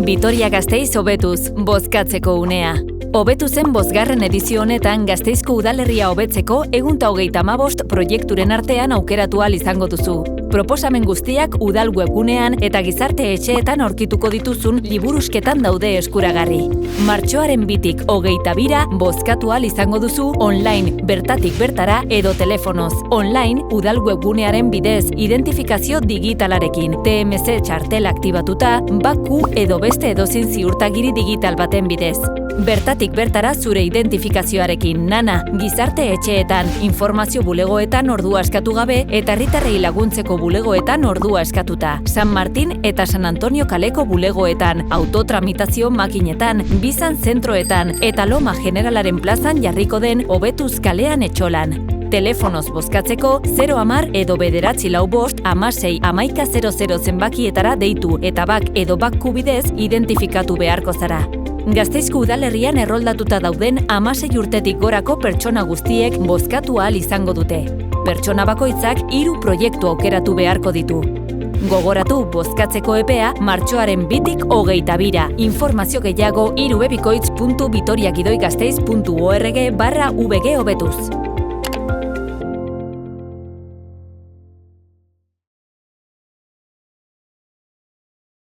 Vitoria-Gasteiz hobetuz, bozkatzeko unea. Hobetuzen 5. edizio honetan Gasteizko udalerria hobetzeko 135 proiekturen artean aukeratu ahal izango duzu. Proposamen guztiak udal webgunean eta gizarte etxeetan aurkituko dituzun liburusketan daude eskuragarri. Martxoaren 2tik 22ra bozkatu ahal izango duzu online, bertatik bertara edo telefonoz. Online, udal webgunearen bidez, identifikazio digitalarekin, TMC txartela aktibatuta, baku edo beste edozein ziurtagiri digital baten bidez. Bertatik bertara zure identifikazioarekin, nana, gizarte etxeetan, informazio bulegoetan ordua eskatu gabe eta herritarrei laguntzeko bulegoetan ordua eskatuta. San Martin eta San Antonio kaleko bulegoetan, autotramitazio makinetan, bizan zentroetan eta Loma Generalaren plazan jarriko den Hobetuz kalean etxolan. Telefonoz bozkatzeko 010 edo 945 16 1100 zenbakietara deitu eta bak edo bakku bidez identifikatu beharko zara. Gasteizko udalerrian erroldatuta dauden 16 urtetik gorako pertsona guztiek bozkatu ahal izango dute. Pertsona bakoitzak 3 proiektu aukeratu beharko ditu. Gogoratu bozkatzeko epea martxoaren 2tik 22ra. Informazio gehiago www.vitoriagidoigasteiz.org/vg hobetuz.